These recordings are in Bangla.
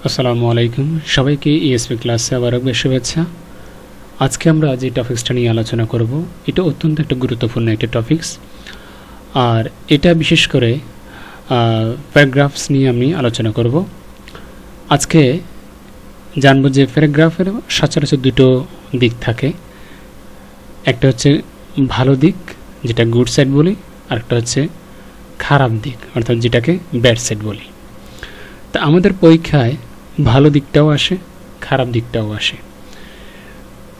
আসসালামু আলাইকুম সবাইকে ইএসপি ক্লাসে আবার একবার শুভেচ্ছা। আজকে আমরা যে টপিকসটা নিয়ে আলোচনা করব এটা অত্যন্ত একটা গুরুত্বপূর্ণ একটা টপিকস, আর এটা বিশেষ করে প্যারাগ্রাফস নিয়ে আমি আলোচনা করব। আজকে জানবো যে প্যারাগ্রাফের সচরাচর দুটো দিক থাকে, একটা হচ্ছে ভালো দিক যেটা গুড সাইড বলি, আর একটা হচ্ছে খারাপ দিক অর্থাৎ যেটাকে ব্যাড সাইড বলি। তা আমাদের পরীক্ষায় ভালো দিকটাও আসে, খারাপ দিকটাও আসে,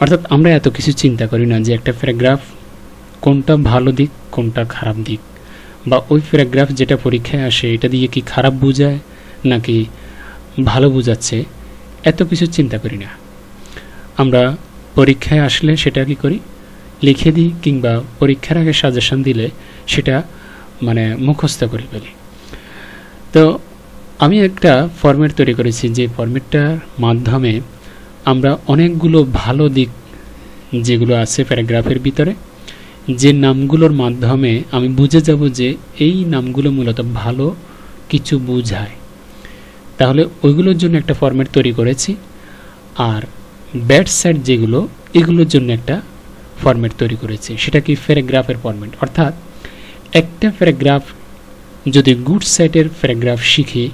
অর্থাৎ আমরা এত কিছু চিন্তা করি না যে একটা প্যারাগ্রাফ কোনটা ভালো দিক কোনটা খারাপ দিক, বা ওই প্যারাগ্রাফ যেটা পরীক্ষায় আসে এটা দিয়ে কি খারাপ বোঝায় নাকি ভালো বোঝাচ্ছে, এত কিছু চিন্তা করি না। আমরা পরীক্ষায় আসলে সেটা কি করি, লিখে দিই, কিংবা পরীক্ষার আগে সাজেশন দিলে সেটা মুখস্থ করে ফেলি। তো আমি একটা ফরম্যাট তৈরি করেছি, যে ফরম্যাটটার মাধ্যমে আমরা অনেকগুলো ভালো দিক যেগুলো আছে প্যারাগ্রাফের ভিতরে, যে নামগুলোর মাধ্যমে আমি বুঝে যাব যে এই নামগুলো মূলত ভালো কিছু বোঝায়, তাহলে ওইগুলোর জন্য একটা ফরম্যাট তৈরি করেছি। আর ব্যাড সাইড যেগুলো, এগুলোর জন্য একটা ফরম্যাট তৈরি করেছি, সেটা কি প্যারাগ্রাফের ফরম্যাট। অর্থাৎ একটা প্যারাগ্রাফ যদি গুড সাইডের প্যারাগ্রাফ শিখি,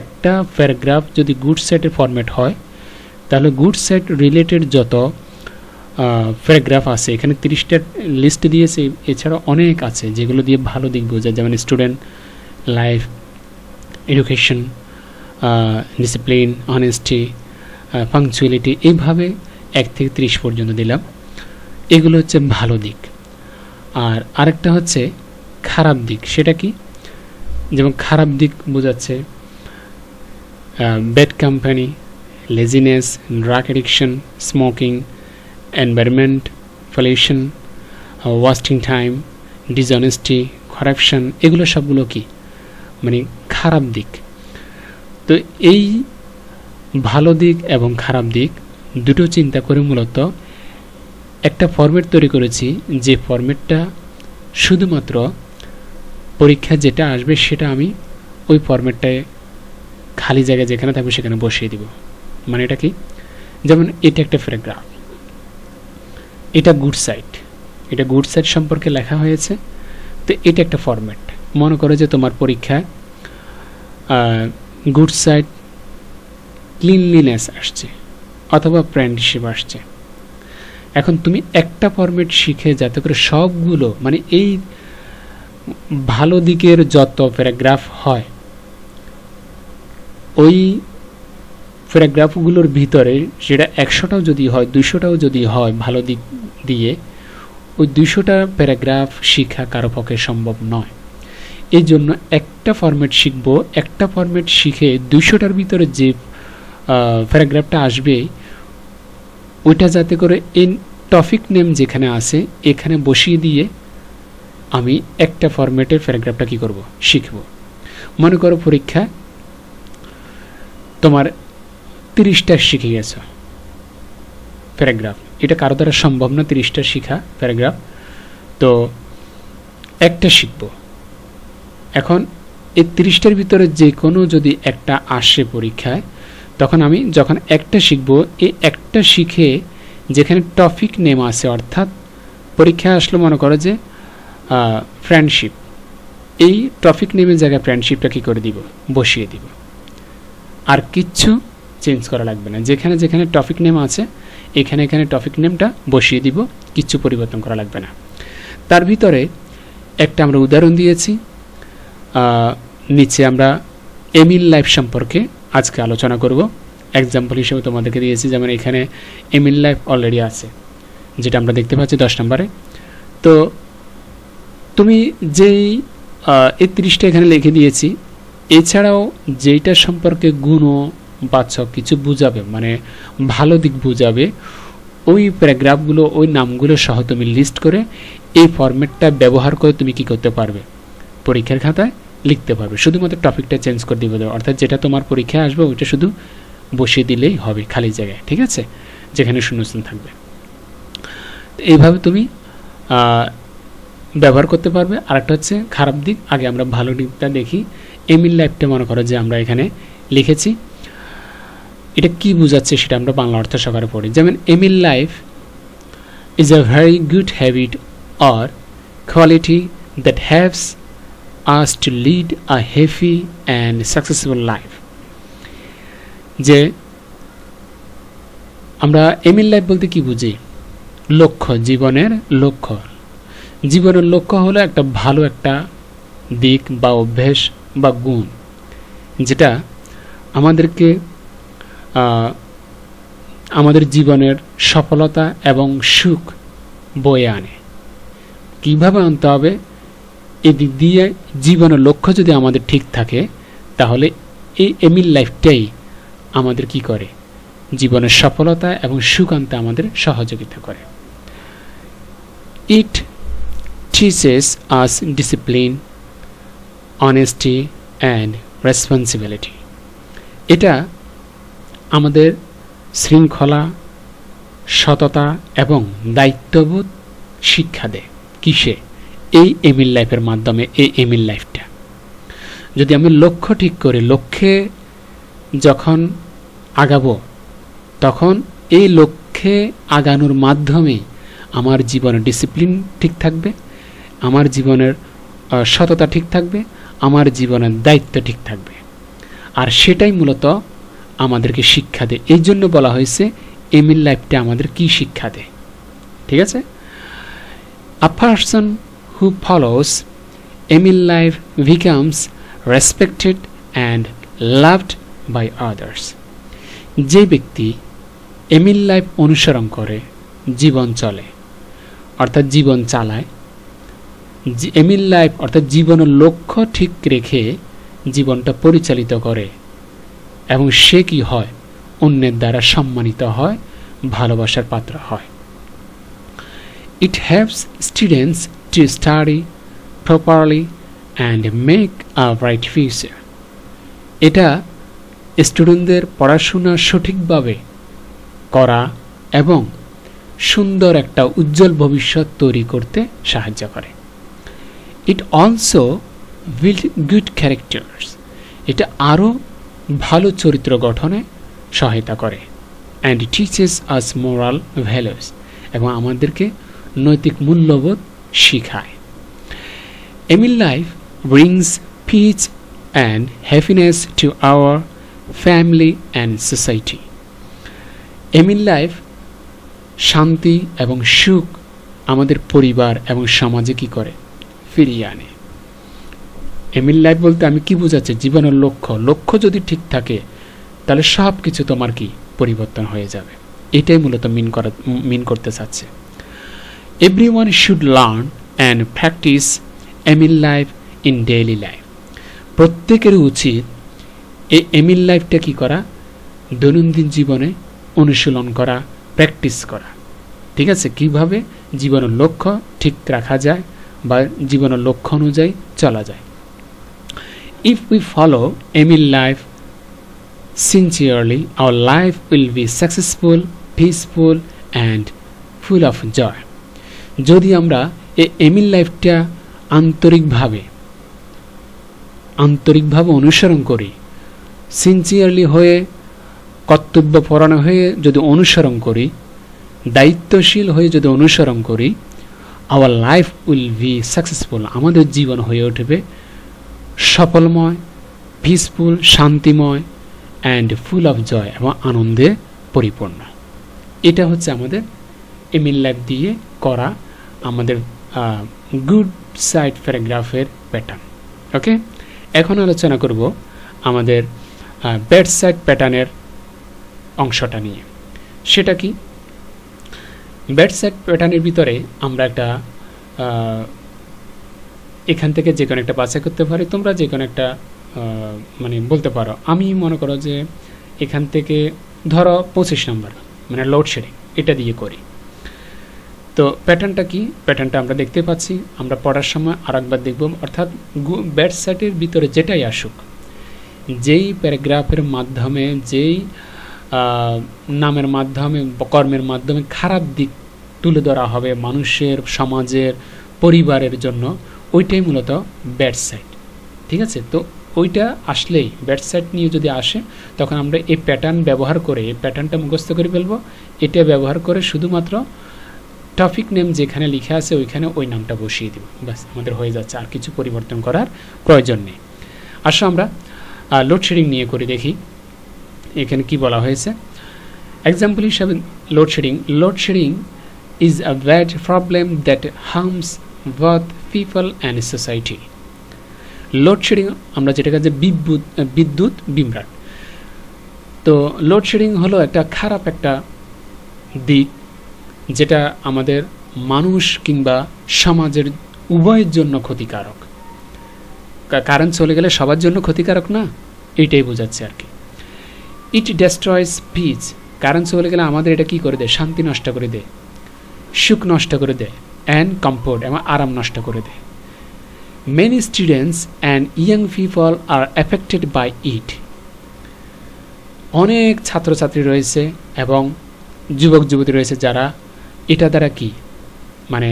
একটা প্যারাগ্রাফ যদি গুড সাইডের ফরম্যাট হয়, তাহলে গুড সাইড রিলেটেড যত প্যারাগ্রাফ আছে, এখানে 30টার লিস্ট দিয়েছে, এছাড়া অনেক আছে যেগুলো দিয়ে ভালো দিক বোঝায়, যেমন student life, education, discipline, honesty, punctuality, এইভাবে 1 থেকে 30 পর্যন্ত দিলাম। এগুলো হচ্ছে ভালো দিক। আর আরেকটা হচ্ছে খারাপ দিক। সেটা কি? যেমন খারাপ দিক বোঝাচ্ছে bad company, laziness, drug addiction, smoking, environment, pollution, wasting time, dishonesty, corruption, এগুলো সবগুলো কি খারাপ দিক। তো এই ভালো দিক এবং খারাপ দিক দুটো চিন্তা করে মূলত একটা ফরম্যাট তৈরি করেছি, যে ফরম্যাটটা শুধুমাত্র পরীক্ষা যেটা আসবে সেটা আমি ওই ফরম্যাটটায় খালি জায়গায় যেখানে থাকবে সেখানে বসিয়ে দিব। এটা কি? যেমন এটা একটা প্যারাগ্রাফ, এটা গুড সাইড, এটা গুড সাইড সম্পর্কে লেখা হয়েছে। তো এটা একটা ফরম্যাট। মনে করো যে তোমার পরীক্ষায় গুড সাইড ক্লিনলিনেস আসছে অথবা ফ্রেন্ডশিপ আসছে। এখন তুমি একটা ফরম্যাট শিখে যাতে করে সবগুলো এই ভালো দিকের যত প্যারাগ্রাফ হয়, ওই প্যারাগ্রাফগুলোর ভিতরে সেটা 100টাও যদি হয়, 200টাও যদি হয় ভালো দিক দিয়ে, ওই 200টা প্যারাগ্রাফ শিখা কারো পক্ষে সম্ভব নয়। এই জন্য একটা ফরম্যাট শিখব, একটা ফরম্যাট শিখে 200টার ভিতরে যে প্যারাগ্রাফটা আসবে ওইটা যাতে করে এই টপিক নেম যেখানে আছে এখানে বসিয়ে দিয়ে আমি একটা ফরম্যাটের প্যারাগ্রাফটা কি করব, শিখব। মনে করো পরীক্ষায় তোমার 30টা শিখে গেছ প্যারাগ্রাফ, এটা কারো দ্বারা সম্ভব না 30টা শিখা প্যারাগ্রাফ, তো একটা শিখব। এখন এই 30টার ভিতরে যে কোনো যদি একটা আসে পরীক্ষায়, তখন আমি যখন একটা শিখব, এই একটা শিখে যেখানে টপিক নেম আছে, অর্থাৎ পরীক্ষায় আসলে মনে করো যে ফ্রেন্ডশিপ, এই টপিক নেমের জায়গায় ফ্রেন্ডশিপটা কী করে দিব, বসিয়ে দিব। আর কিচ্ছু চেঞ্জ করা লাগবে না, যেখানে যেখানে টপিক নেম আছে এখানে এখানে টপিক নেমটা বসিয়ে দিব, কিচ্ছু পরিবর্তন করা লাগবে না। তার ভিতরে একটা আমরা উদাহরণ দিয়েছি, নিচে আমরা এমিল লাইফ সম্পর্কে আজকে আলোচনা করব। এক্সাম্পল হিসেবে তোমাদেরকে দিয়েছি, যেমন এখানে এমিল লাইফ অলরেডি আছে, যেটা আমরা দেখতে পাচ্ছি 10 নম্বরে। তো তুমি যেই এই 30টা এখানে লিখে দিয়েছি, এছাড়াও যেইটা সম্পর্কে গুণবাচক কিছু বুঝাবে, ভালো দিক বুঝাবে, ওই প্যারাগ্রাফগুলো ওই নামগুলো সহ তুমি লিস্ট করে এই ফরম্যাটটা ব্যবহার করে তুমি কি করতে পারবে, পরীক্ষার খাতায় লিখতে পারবে। শুধুমাত্র টপিকটা চেঞ্জ করে দিবে, অর্থাৎ যেটা তোমার পরীক্ষায় আসবে ওইটা শুধু বসিয়ে দিলেই হবে খালি জায়গায়, ঠিক আছে, যেখানে শূন্যস্থান থাকবে। এইভাবে তুমি ব্যবহার করতে পারবে। আরেকটা হচ্ছে খারাপ দিক। আগে আমরা ভালো দিকটা দেখি। এমিল লাইফটা মনে করো যে আমরা এখানে লিখেছি, এটা কি বোঝাচ্ছে সেটা আমরা বাংলা অর্থ সহকারে পড়ি। যেমন এমিল life is a very good habit or quality that helps us to lead a happy and successful life. যে আমরা এমিল লাইফ বলতে কি বুঝি? লক্ষ্য, জীবনের লক্ষ্য। জীবনের লক্ষ্য হলো একটা ভালো একটা দিক বা অভ্যেস বা গুণ, যেটা আমাদেরকে আমাদের জীবনের সফলতা এবং সুখ বয়ে আনে। কীভাবে আনতে হবে? এদিক দিয়ে জীবনের লক্ষ্য যদি আমাদের ঠিক থাকে, তাহলে এই এমিল লাইফটাই আমাদের কি করে? জীবনের সফলতা এবং সুখ আনতে আমাদের সহযোগিতা করে। ইট teaches us discipline, honesty and responsibility. এটা আমাদের শৃঙ্খলা, সততা এবং দায়িত্ববোধ শিক্ষা দেয়। কিসে? এই এমিল লাইফের মাধ্যমে। এই এমিল লাইফটা যদি আমি লক্ষ্য ঠিক করি, লক্ষ্যে যখন আগাবো, তখন এই লক্ষ্যে আগানোর মাধ্যমে আমার জীবনের ডিসিপ্লিন ঠিক থাকবে, আমার জীবনের সততা ঠিক থাকবে, আমার জীবনের দায়িত্ব ঠিক থাকবে। আর সেটাই মূলত আমাদেরকে শিক্ষা দেয়। এই জন্য বলা হয়েছে এমিল লাইফটা আমাদের কি শিক্ষা দেয়। ঠিক আছে? A person who follows এমিল life becomes respected and loved by others. যে ব্যক্তি এমিল লাইফ অনুসরণ করে, জীবন চলে, অর্থাৎ জীবন চালায়, এমিল লাইফ অর্থাৎ জীবনের লক্ষ্য ঠিক রেখে জীবনটা পরিচালিত করে, এবং সে কি হয়? অন্যের দ্বারা সম্মানিত হয়, ভালোবাসার পাত্র হয়। It helps students to study properly and make a bright future. এটা স্টুডেন্টদের পড়াশোনা সঠিকভাবে করা এবং সুন্দর একটা উজ্জ্বল ভবিষ্যৎ তৈরি করতে সাহায্য করে। It also builds good characters. এটা আরও ভালো চরিত্র গঠনে সহায়তা করে। And teaches us moral values. এবং আমাদেরকে নৈতিক মূল্যবোধ শিখায়। এমিল life brings peace and happiness to our family and society. এমিল লাইফ শান্তি এবং সুখ আমাদের পরিবার এবং সমাজে কি করে? ফিরিয়ে আনে। এমিল লাইফ বলতে আমি কি বোঝাচ্ছি? জীবনের লক্ষ্য। লক্ষ্য যদি ঠিক থাকে, তাহলে সব কিছু তোমার কি পরিবর্তন হয়ে যাবে। এটাই মূলত মিন করতে চাচ্ছে। Everyone should learn and practice এমিল লাইফ in daily life. প্রত্যেকের উচিত এই এমিল লাইফটা কি করা? দৈনন্দিন জীবনে অনুশীলন করা, প্র্যাকটিস করা। ঠিক আছে? কিভাবে জীবনের লক্ষ্য ঠিক রাখা যায় বা জীবনের লক্ষ্য অনুযায়ী চলা যায়। If we follow এমিল life sincerely, our life will be successful, peaceful and full of joy. যদি আমরা এই এমিল লাইফটা আন্তরিকভাবে অনুসরণ করি, সিনসিয়ারলি হয়ে, কর্তব্যপরায়ণ হয়ে যদি অনুসরণ করি, দায়িত্বশীল হয়ে যদি অনুসরণ করি, our life will be successful. আমাদের জীবন হয়ে উঠবে সফলময়, পিসফুল, শান্তিময় অ্যান্ড ফুল অফ জয় এবং আনন্দে পরিপূর্ণ। এটা হচ্ছে আমাদের এমিল লাইফ দিয়ে করা আমাদের গুড সাইড প্যারাগ্রাফের প্যাটার্ন। ওকে, এখন আলোচনা করব আমাদের ব্যাড সাইড প্যাটার্নের অংশটা নিয়ে। সেটা কি? ব্যাড সাইড প্যাটার্নের ভিতরে আমরা একটা এখান থেকে যে কোনো একটা বাছাই করতে পারি। তোমরা যে কোনো একটা মানে বলতে পারো। আমি মনে করো যে এখান থেকে ধরো 25 নম্বর মানে লোডশেডিং, এটা দিয়ে করি। তো প্যাটার্নটা কি? প্যাটার্নটা আমরা দেখতে পাচ্ছি, আমরা পড়ার সময় আর একবার দেখব। অর্থাৎ ব্যাড সাইডের ভিতরে যেটাই আসুক, যেই প্যারাগ্রাফের মাধ্যমে, যেই নামের মাধ্যমে, কর্মের মাধ্যমে খারাপ দিক তুলে ধরা হবে মানুষের, সমাজের, পরিবারের জন্য, ওইটাই মূলত ব্যাড সাইড। ঠিক আছে? তো ওইটা আসলেই ব্যাড সাইড নিয়ে যদি আসে তখন আমরা এই প্যাটার্ন ব্যবহার করে এই প্যাটার্নটা মুখস্থ করে ফেলবো। এটা ব্যবহার করে শুধুমাত্র টপিক নেম যেখানে লিখে আছে ওইখানে ওই নামটা বসিয়ে দিব, ব্যাস আমাদের হয়ে যাচ্ছে, আর কিছু পরিবর্তন করার প্রয়োজন নেই। আসো আমরা লোডশেডিং নিয়ে করে দেখি এখানে কি বলা হয়েছে। এক্সাম্পল হিসাবে load shedding is a bad problem that harms both people and society. Load shedding আমরা যেটাকে যে বিদ্যুৎ বিভ্রাট, তো লোডশেডিং হলো একটা খারাপ একটা দিক যেটা আমাদের মানুষ কিংবা সমাজের উভয়ের জন্য ক্ষতিকারক। কারেন্ট চলে গেলে সবার জন্য ক্ষতিকারক না, এইটাই বোঝাচ্ছে আর কি। ইট ডেস্ট্রয়স পিস, কারেন্ট চলে গেলে আমাদের এটা কি করে দেয়, শান্তি নষ্ট করে দেয়, সুখ নষ্ট করে দেয়, অ্যান্ড কমফোর্ট এবং আরাম নষ্ট করে দেয়। Many students and young people are affected by it, অনেক ছাত্রছাত্রী রয়েছে এবং যুবক যুবতী রয়েছে যারা এটা দ্বারা কি মানে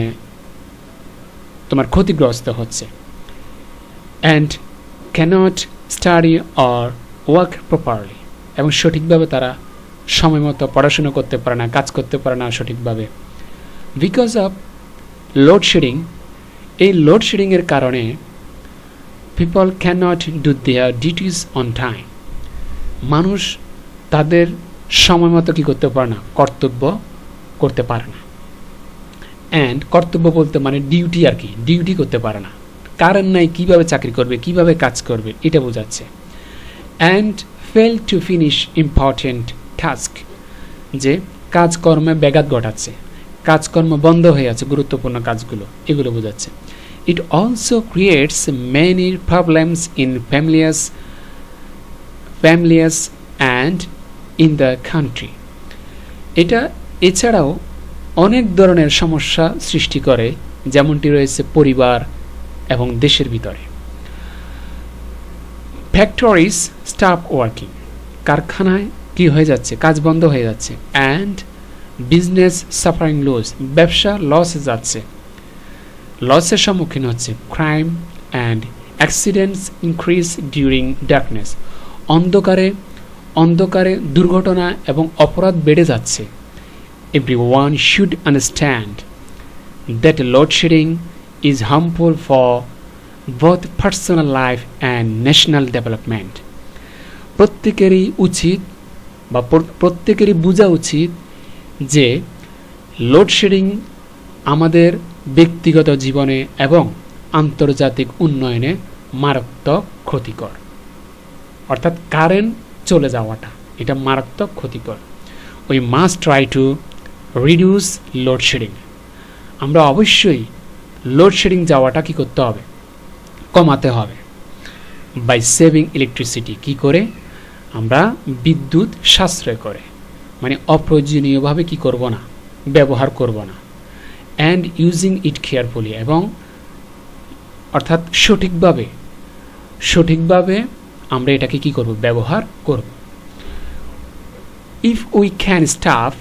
তোমার ক্ষতিগ্রস্ত হচ্ছে। And can't study or work properly, এবং সঠিকভাবে তারা সময় মতো পড়াশুনো করতে পারে না, কাজ করতে পারে না সঠিকভাবে। বিকজ অফ লোডশেডিং, এই লোডশেডিংয়ের কারণে people can't do their duties on time, মানুষ তাদের সময় মতো কী করতে পারে না, কর্তব্য করতে পারে না। অ্যান্ড কর্তব্য বলতে মানে ডিউটি আর কি, ডিউটি করতে পারে না, কারণ নাই কীভাবে চাকরি করবে, কীভাবে কাজ করবে, এটা বোঝাচ্ছে। And fail to finish important task, যে কাজকর্মে ব্যাঘাত ঘটাচ্ছে, কাজকর্ম বন্ধ হয়ে আছে গুরুত্বপূর্ণ কাজগুলো, এগুলো বোঝাচ্ছে। It also creates many problems in families and in the country, এটা এছাড়াও অনেক ধরনের সমস্যা সৃষ্টি করে, যেমনটি রয়েছে পরিবার এবং দেশের ভিতরে। ফ্যাক্টরিজ স্টপ ওয়ার্কিং, কারখানায় কি হয়ে যাচ্ছে, কাজ বন্ধ হয়ে যাচ্ছে। অ্যান্ড বিজনেস সাফারিং লস, ব্যবসা লসে যাচ্ছে, লসের সম্মুখীন হচ্ছে। Crime and accidents increase during darkness, অন্ধকারে দুর্ঘটনা এবং অপরাধ বেড়ে যাচ্ছে। Everyone should understand that load shedding is harmful for both personal life and national development, প্রত্যেকেরই উচিত বা প্রত্যেকেরই বোঝা উচিত যে লোডশেডিং আমাদের ব্যক্তিগত জীবনে এবং আন্তর্জাতিক উন্নয়নে মারাত্মক ক্ষতিকর। অর্থাৎ কারেন্ট চলে যাওয়াটা এটা মারাত্মক ক্ষতিকর। We must try to reduce load shedding, আমরা অবশ্যই লোডশেডিং যাওয়াটা কি করতে হবে, কমাতে হবে। বাই সেভিং ইলেকট্রিসিটি, কি করে, আমরা বিদ্যুৎ সাশ্রয় করে, মানে অপ্রয়োজনীয়ভাবে কি করব না, ব্যবহার করব না। অ্যান্ড ইউজিং ইট কেয়ারফুলি, এবং অর্থাৎ সঠিকভাবে আমরা এটাকে কি করব, ব্যবহার করব। If we can stop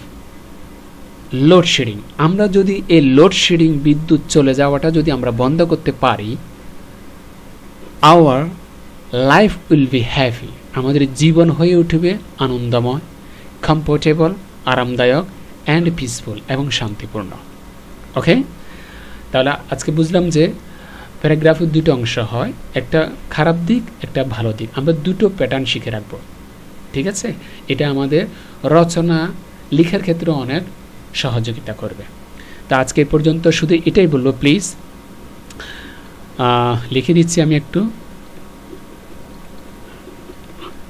load shedding, আমরা যদি এই লোডশেডিং বিদ্যুৎ চলে যাওয়াটা যদি আমরা বন্ধ করতে পারি, our life will be happy, আমাদের জীবন হয়ে উঠবে আনন্দময়, কমফোর্টেবল আরামদায়ক, অ্যান্ড পিসফুল এবং শান্তিপূর্ণ। ওকে, তাহলে আজকে বুঝলাম যে প্যারাগ্রাফের দুটো অংশ হয়, একটা খারাপ দিক, একটা ভালো দিক। আমরা দুটো প্যাটার্ন শিখে রাখবো, ঠিক আছে? এটা আমাদের রচনা লেখার ক্ষেত্রে অনেক সহযোগিতা করবে। তা আজকে পর্যন্ত শুধু এটাই বলবো, প্লিজ লিখে দিচ্ছি আমি একটু,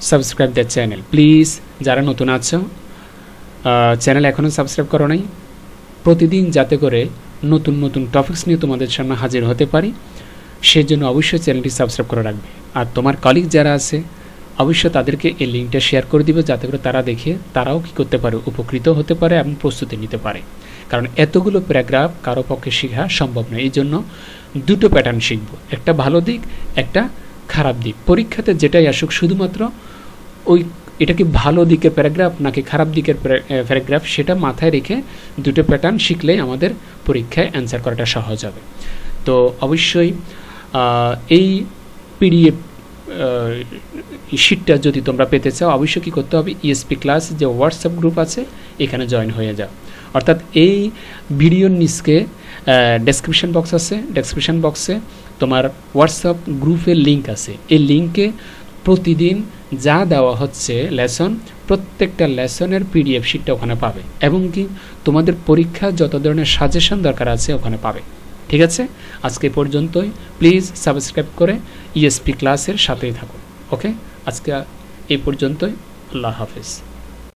সাবস্ক্রাইব দ্য চ্যানেল প্লিজ। যারা নতুন আছো, চ্যানেল এখনও সাবস্ক্রাইব করো নাই, প্রতিদিন যাতে করে নতুন নতুন টপিকস নিয়ে তোমাদের সামনে হাজির হতে পারি, সেজন্য অবশ্যই চ্যানেলটি সাবস্ক্রাইব করে রাখবে। আর তোমার কলিগ যারা আছে অবশ্যই তাদেরকে এই লিঙ্কটা শেয়ার করে দিবে, যাতে করে তারা দেখে তারাও কী করতে পারে, উপকৃত হতে পারে এবং প্রস্তুতি নিতে পারে। কারণ এতগুলো প্যারাগ্রাফ কারো পক্ষে শেখা সম্ভব নয়, এই জন্য দুটো প্যাটার্ন শিখব, একটা ভালো দিক, একটা খারাপ দিক। পরীক্ষাতে যেটাই আসুক শুধুমাত্র ওই এটা কি ভালো দিকের প্যারাগ্রাফ নাকি খারাপ দিকের প্যারাগ্রাফ সেটা মাথায় রেখে দুটো প্যাটার্ন শিখলেই আমাদের পরীক্ষায় অ্যান্সার করাটা সহজ হবে। তো অবশ্যই এই পিডিএফ শিটটা যদি তোমরা পেতে চাও অবশ্যই কী করতে হবে, ইএসপি ক্লাস যে হোয়াটসঅ্যাপ গ্রুপ আছে এখানে জয়েন হয়ে যাও। অর্থাৎ এই ভিডিওর নিচে ডেসক্রিপশন বক্স আছে, ডেসক্রিপশন বক্সে তোমার হোয়াটসঅ্যাপ গ্রুপের লিঙ্ক আছে। এই লিঙ্কে প্রতিদিন যা দেওয়া হচ্ছে লেসন, প্রত্যেকটা লেসনের পিডিএফ শিটটা ওখানে পাবে, এবং কি তোমাদের পরীক্ষা যত ধরনের সাজেশন দরকার আছে ওখানে পাবে। ঠিক আছে, আজকে পর্যন্তই। প্লিজ সাবস্ক্রাইব করে ইএসপি ক্লাসের সাথেই থাকুন। ওকে, আজকে এই পর্যন্তই। আল্লাহ হাফেজ।